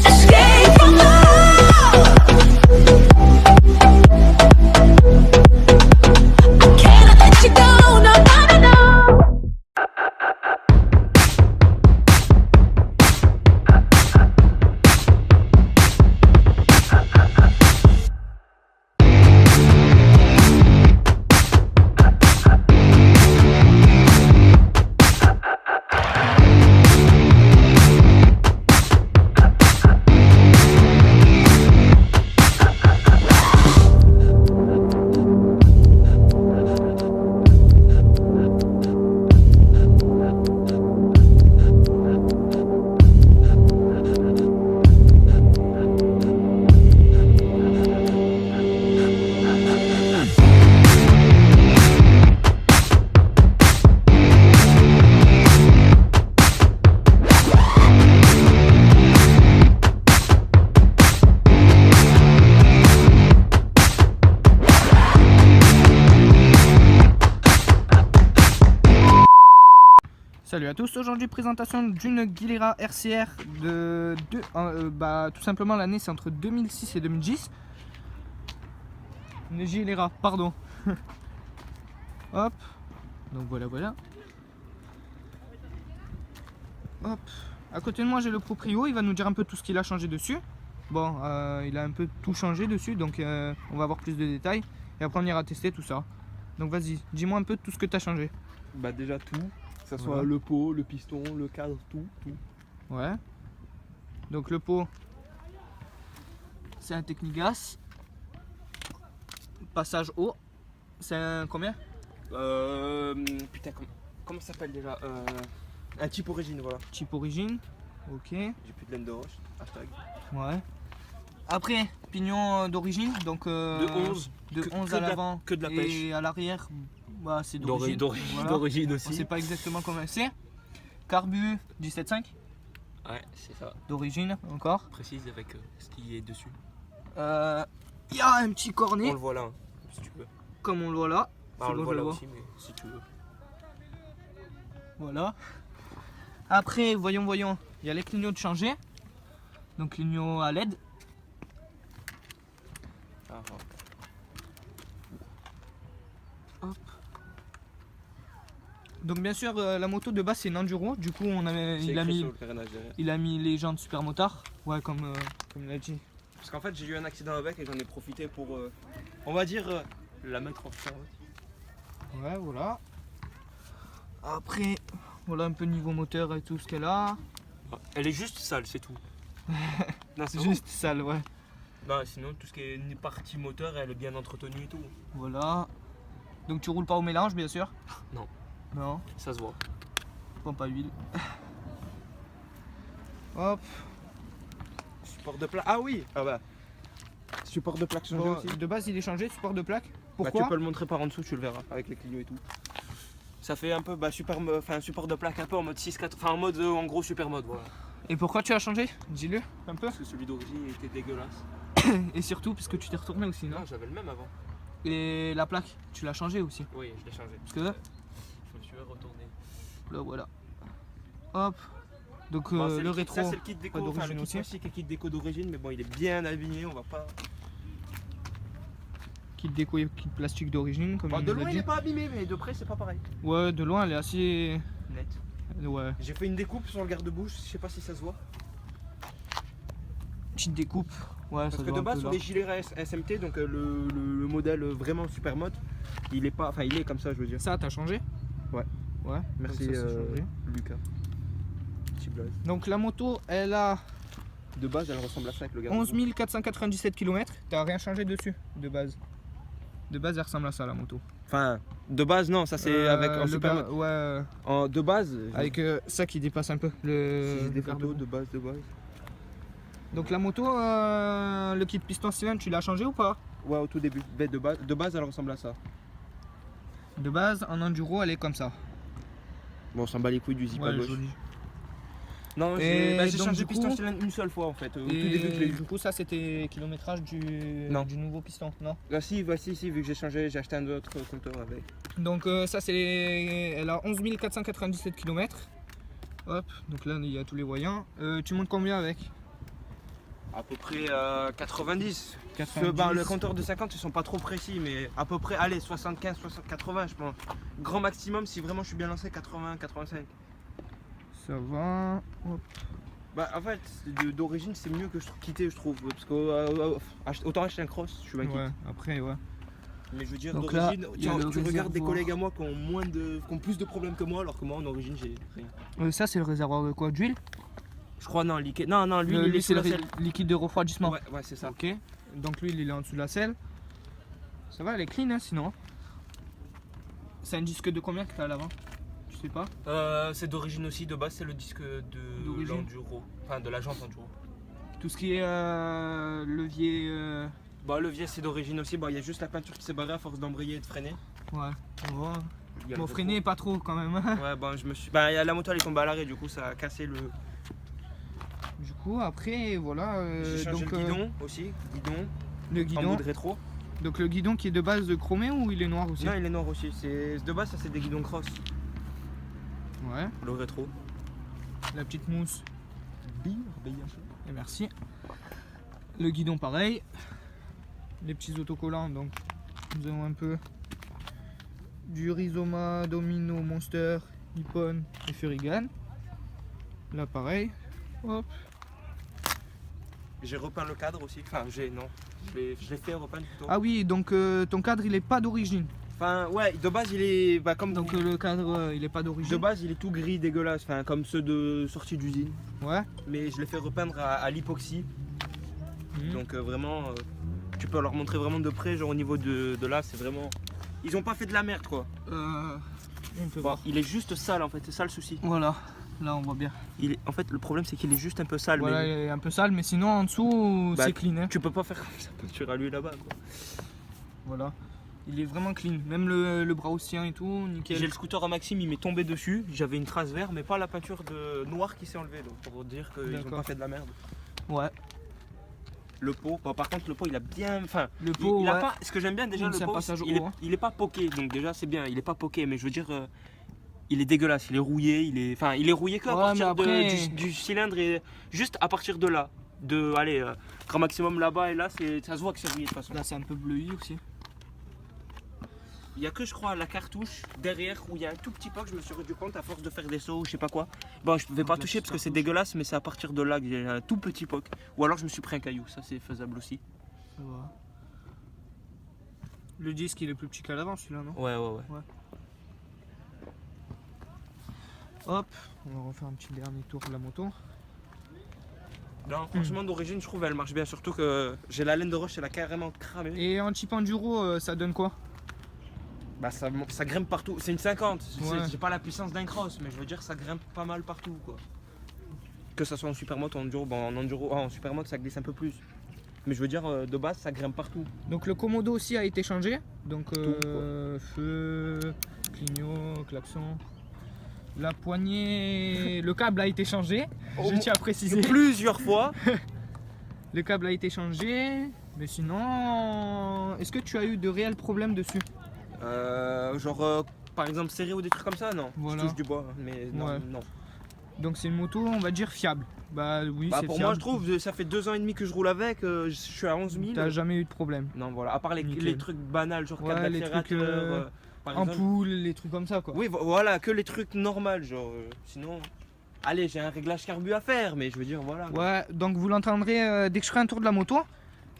Escape from love. I can't let you go, no, no, no, no. Salut à tous, aujourd'hui présentation d'une Gilera RCR tout simplement l'année c'est entre 2006 et 2010. Une Gilera, pardon. Hop, donc voilà. Hop, à côté de moi j'ai le proprio, il va nous dire un peu tout ce qu'il a changé dessus. Bon, il a un peu tout changé dessus, donc on va avoir plus de détails. Et après on ira tester tout ça. Donc vas-y, dis-moi un peu tout ce que tu as changé. Bah déjà tout, que ce soit Voilà. le pot, le piston, le cadre, tout. Ouais. Donc le pot, c'est un Technigas. Passage haut, c'est un combien? Putain, comment ça s'appelle déjà un type origine, voilà. Type origine. Ok. J'ai plus de laine de roche, hashtag. Ouais. Après, pignon d'origine, donc De 11. de Que- 11 que à de la- l'avant que de la pêche. et à l'arrière, bah, c'est d'origine. Voilà. D'origine On aussi. sait pas exactement comment c'est. Carbu 17.5 Ouais, c'est ça. d'origine encore. Précise avec ce qui est dessus. Il y a un petit cornet On le voit là, hein, si tu veux. comme on le voit là. Bah, C'est on le bon, voit je là le vois. aussi, mais si tu veux. Voilà. Après, voyons, il y a les clignots de changer. Donc clignots à LED. Ah, Hop. Donc bien sûr, la moto de base c'est une enduro. Du coup, il a mis les jantes super motard. Ouais, comme il l'a dit. Parce qu'en fait, j'ai eu un accident avec et j'en ai profité pour, on va dire, la mettre en forme. Ouais, voilà. Après, voilà un peu niveau moteur et tout ce qu'elle a. Elle est juste sale, c'est tout. Non, C'est juste sale, ouais. Non, sinon, tout ce qui est une partie moteur, elle est bien entretenue et tout. Voilà. Donc tu roules pas au mélange, bien sûr? Non. Non, Ça se voit. pompe à huile. Hop. Support de plaque. Ah oui. Ah bah. Support de plaque changé Bon, aussi. de base, il est changé, support de plaque. Bah, Pourquoi? tu peux le montrer par en dessous, tu le verras avec les clignots et tout. Ça fait un peu support de plaque un peu en mode 6-4, enfin en mode en gros super mode, voilà. Et pourquoi tu as changé? Dis-le un peu. Parce que celui d'origine était dégueulasse. Et surtout, parce que tu t'es retourné aussi, non? Non, j'avais le même avant. Et la plaque, tu l'as changé aussi. Oui, je l'ai changé. Parce que Je me suis retourné. là, voilà. Hop. Donc Bon, c'est le kit- rétro. Ça c'est le kit déco, d'origine enfin le kit aussi. classique et kit déco d'origine, mais bon il est bien abîmé, on va pas. Kit déco et kit plastique d'origine, comme Bon, il de nous a loin il dit. est pas abîmé, mais de près c'est pas pareil. Ouais, de loin, elle est assez. Net. Ouais. J'ai fait une découpe sur le garde-bouche, je sais pas si ça se voit. Petite découpe. Ouais, Parce ça que doit de un base peu sur là. les gilets SMT, donc le modèle vraiment super mode, il est pas, enfin il est comme ça je veux dire. Ça, t'as changé? Ouais. Ouais. Merci donc ça, c'est changé. Lucas. Petit blaze. Donc la moto, elle a De base elle ressemble à ça avec le 11 garde-bouche. 497 km. T'as rien changé dessus, de base. De base, elle ressemble à ça, la moto. Enfin, de base non, ça c'est avec en le super gar- mode. Ouais, De base, avec ça qui dépasse un peu si le, j'ai des le photos garde-boue. de base. Donc la moto, le kit piston cylindre, tu l'as changé ou pas? Ouais, au tout début. Mais de base elle ressemble à ça. De base, en enduro, elle est comme ça. Bon, on s'en bat les couilles du zip à Ouais, gauche. joli. Non, Et j'ai donc, changé du de piston coup- cylindre une seule fois en fait. Au tout Et début que je l'ai eu. du coup, ça c'était kilométrage Non. du nouveau piston, non? Ah si, vu que j'ai changé, j'ai acheté un autre compteur avec. Donc ça c'est elle a 11 497 km. Hop, donc là il y a tous les voyants. Tu montes combien avec? À peu près 90. 90. Le compteur de 50 ils sont pas trop précis, mais à peu près, allez, 75, 60, 80 je pense. Grand maximum si vraiment je suis bien lancé, 80, 85. Ça va. Hop. Bah en fait d'origine c'est mieux que quitter je trouve, parce que autant acheter un cross, je suis inquiet. Ouais, après ouais. Mais je veux dire Donc là, d'origine, il y a le tu regardes des réservoir. collègues à moi qui ont plus de problèmes que moi, alors que moi en origine j'ai rien. Ça c'est le réservoir de quoi? D'huile? Je crois non, liquide. Non, lui il est Lui c'est sous le la selle. liquide de refroidissement. Ouais, c'est ça. Ok. Donc lui il est en dessous de la selle. Ça va, elle est clean hein, sinon. C'est un disque de combien que t'as à l'avant? Tu sais pas? C'est d'origine aussi, de base c'est le disque de D'origine. l'enduro, enfin de la jante enduro. Tout ce qui est levier. Bah levier c'est d'origine aussi, bah il y a juste la peinture qui s'est barrée à force d'embrayer et de freiner. Ouais, on voit. Il y a Bon, le freiner pas trop quand même. rétro. Ouais, bah je me suis. Bah la moto elle est tombée à l'arrêt, du coup ça a cassé le. Du coup, après, voilà. J'ai changé Donc le guidon aussi, guidon le en guidon. mode rétro. Donc le guidon qui est de base chromé ou il est noir aussi? Non, il est noir aussi. De base ça c'est des guidons cross, Ouais. le rétro. La petite mousse. Bille. Et merci. Le guidon pareil. Les petits autocollants, donc nous avons un peu du Rizoma, Domino, Monster, Nippon et Furigan. Là pareil. Hop. J'ai repeint le cadre aussi, enfin je l'ai fait repeindre plutôt. Ah oui, donc ton cadre il est pas d'origine. Enfin ouais, de base il est comme Donc le cadre il est pas de d'origine. base il est tout gris dégueulasse, enfin comme ceux de sortie d'usine. Ouais. Mais je l'ai fait repeindre à l'époxy. Mhm. Donc vraiment, tu peux leur montrer vraiment de près, genre au niveau de là, c'est vraiment. Ils ont pas fait de la merde quoi. On peut Bon, voir. il est juste sale en fait, c'est ça le souci. Voilà, là on voit bien. En fait, le problème c'est qu'il est juste un peu sale. Voilà, Mais il est un peu sale, mais sinon en dessous Bah, c'est clean. Hein. tu peux pas faire sa peinture à lui là-bas quoi. Voilà, il est vraiment clean. Même le bras haussien et tout, nickel. J'ai le scooter à Maxime, il m'est tombé dessus. J'avais une trace verte, mais pas la peinture de noir qui s'est enlevée. Donc pour dire qu'ils ont D'accord. pas fait de la merde. Ouais, Le pot, bon, par contre le pot il a bien. Enfin, le pot, il a ouais. pas. Ce que j'aime bien déjà C'est le un pot, passage il est, haut, hein. il est pas poké, donc déjà c'est bien. Il est pas poké, mais je veux dire, il est dégueulasse, il est rouillé, il est rouillé qu'à Ouais, partir mais après- du cylindre et juste à partir de là. Allez, grand maximum là-bas et là, ça se voit que c'est rouillé de toute façon. Là c'est un peu bleui aussi. Il y a que je crois la cartouche derrière où il y a un tout petit pot que je me suis rendu compte à force de faire des sauts ou je sais pas quoi. Bon, je vais pas la toucher petite parce que c'est cartouche. dégueulasse, mais c'est à partir de là que j'ai un tout petit poc. Ou alors je me suis pris un caillou, ça c'est faisable aussi. Ça va. Le disque il est plus petit qu'à l'avant celui-là, non? Ouais. Hop, on va refaire un petit dernier tour de la moto. Non, franchement d'origine je trouve elle marche bien, surtout que j'ai la laine de roche, elle a carrément cramé. Et en type enduro, ça donne quoi? Bah ça grimpe partout, c'est une 50, Ouais. j'ai pas la puissance d'un cross, mais je veux dire ça grimpe pas mal partout quoi. Que ça soit en supermoto, en enduro, bon en supermoto ça glisse un peu plus. Mais je veux dire de base ça grimpe partout. Donc le commodo aussi a été changé. Donc Tout, feu, clignot, klaxon. La poignée, le câble a été changé. Je tiens à préciser. Plusieurs fois. Le câble a été changé. Mais sinon, est-ce que tu as eu de réels problèmes dessus? Par exemple serré ou des trucs comme ça, non. Voilà. Je touche du bois, mais non, Ouais. non. Donc c'est une moto, on va dire fiable. Bah oui, Bah, c'est pour fiable. moi je trouve, ça fait 2 ans et demi que je roule avec, je suis à 11 000. T'as jamais eu de problème. Non voilà, à part les Nickel. trucs banals, genre Ouais, câble les trucs, d'accélérateur, par exemple. Ampoule, les trucs comme ça quoi. Oui voilà, que les trucs normaux, genre sinon. Allez, j'ai un réglage carbu à faire, mais je veux dire voilà. Ouais, donc vous l'entendrez dès que je ferai un tour de la moto.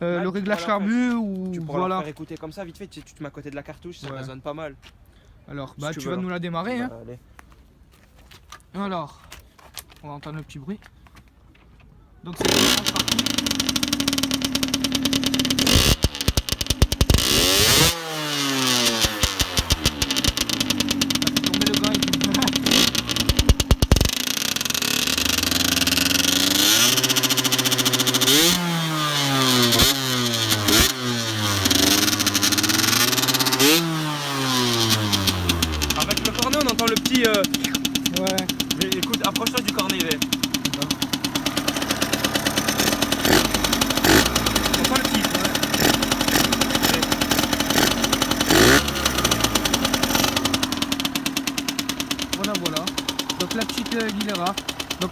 Ouais, Le tu réglage pourras la carbu ou Tu pourras voilà. la faire écouter comme ça vite fait, tu te mets à côté de la cartouche, ça Ouais. résonne pas mal. Alors, si bah tu tu veux, vas là. nous la démarrer. Hein. Bah, allez. Alors, on va entendre le petit bruit. Donc c'est vraiment parti. Ça fait tomber le gars et tout. Avec le cornet, on entend le petit. Ouais. Mais écoute, approche-toi du cornet, ouais. On entend le petit.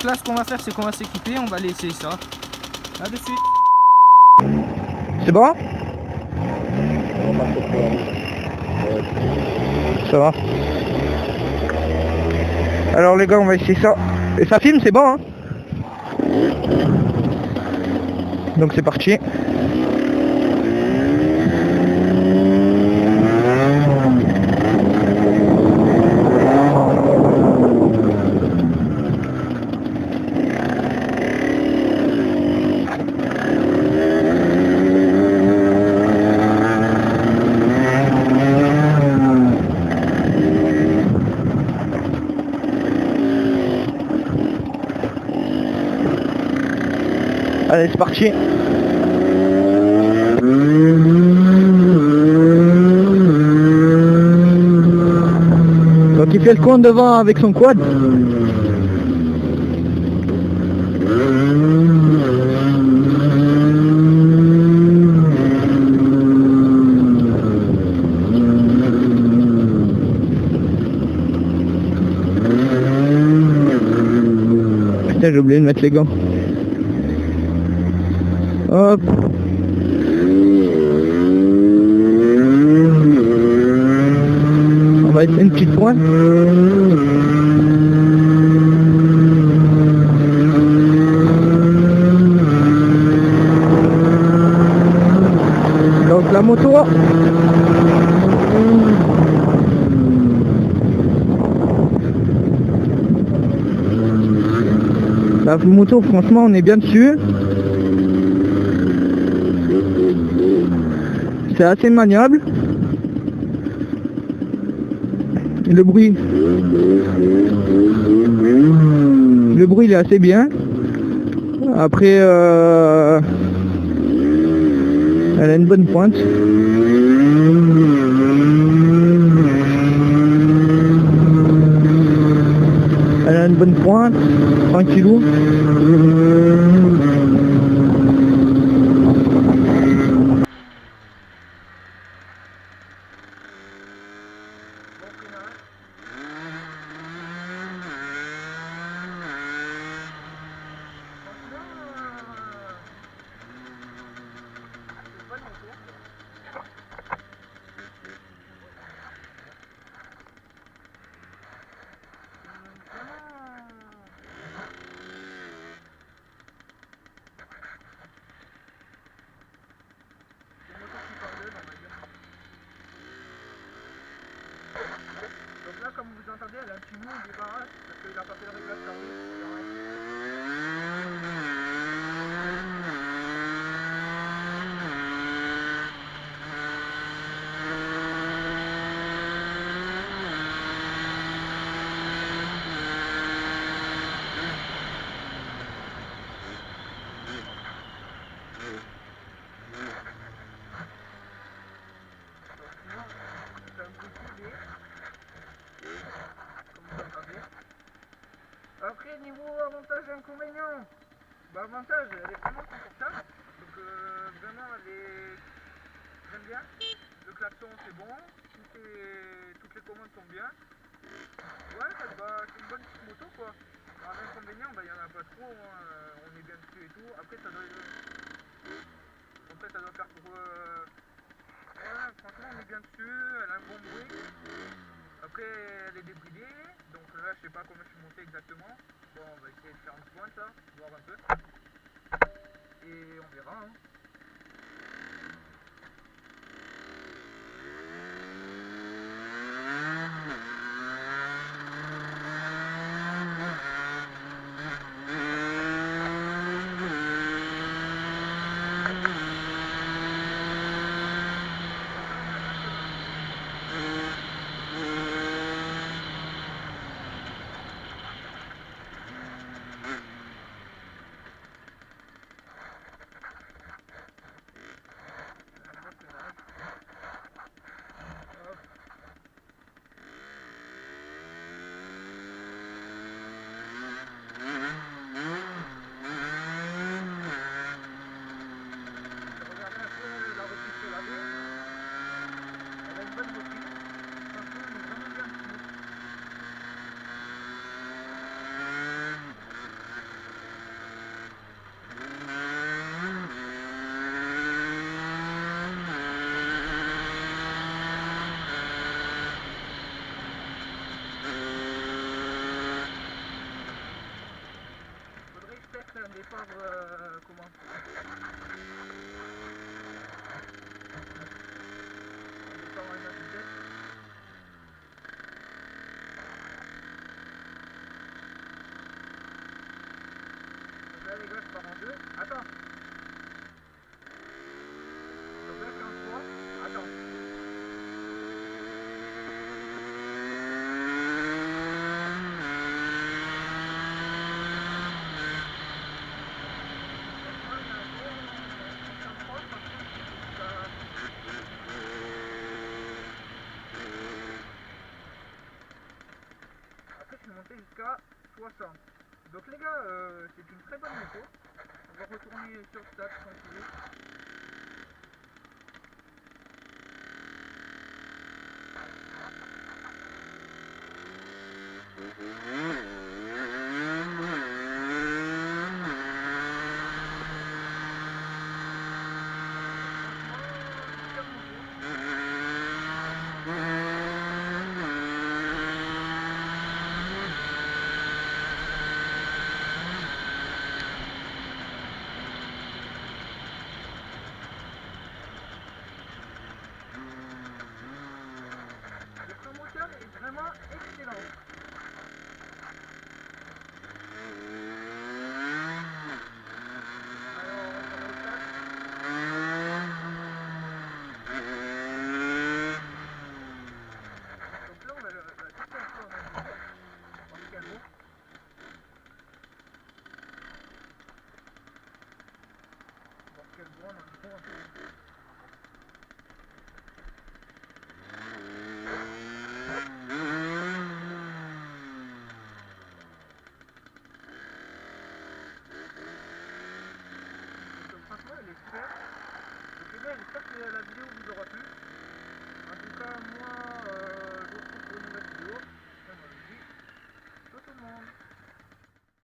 Donc là, ce qu'on va faire, c'est qu'on va s'équiper, on va aller essayer ça. À de suite. C'est bon? Ça va. Alors les gars, on va essayer ça. Et ça filme, c'est bon, hein? Donc c'est parti. Allez, c'est parti. Donc il fait le con devant avec son quad. Putain, j'ai oublié de mettre les gants. Hop. On va essayer une petite pointe. Donc la moto. La moto, franchement, on est bien dessus. C'est assez maniable. Et le bruit il est assez bien. Après elle a une bonne pointe. Elle a une bonne pointe, tranquillou. Donc là, comme vous entendez, elle a un petit mou au démarrage parce qu'il a pas fait le réglage Après, niveau avantage et inconvénients, bah, avantage, elle est vraiment confortable. Donc, vraiment, j'aime bien. Le klaxon, c'est bon. Toutes les commandes sont bien. Ouais, c'est une bonne petite moto, quoi. Alors, l'inconvénient, bah, il n'y en a pas trop. Hein. On est bien dessus et tout. Après, ça doit faire pour... Ouais, franchement, on est bien dessus. Elle a un bon bruit. Après, elle est débridée, donc là, je sais pas comment je suis monté exactement. Bon, on va essayer de faire une pointe là, voir un peu. Et on verra, hein. faire un départ, comment? Un départ à une vitesse. Donc là les gars, je pars en deux. Attends. Donc là je suis en 3. Attends. Après je suis monté jusqu'à 60. Donc les gars, c'est une très bonne moto. On va retourner sur le stade tranquille. Le moteur est vraiment excellent. Alors, on va au stade. Donc là, on va tester un peu en mécano. Voir quel bois on a un peu. Donc franchement, elle est super. Donc les gars, j'espère que la vidéo vous aura plu.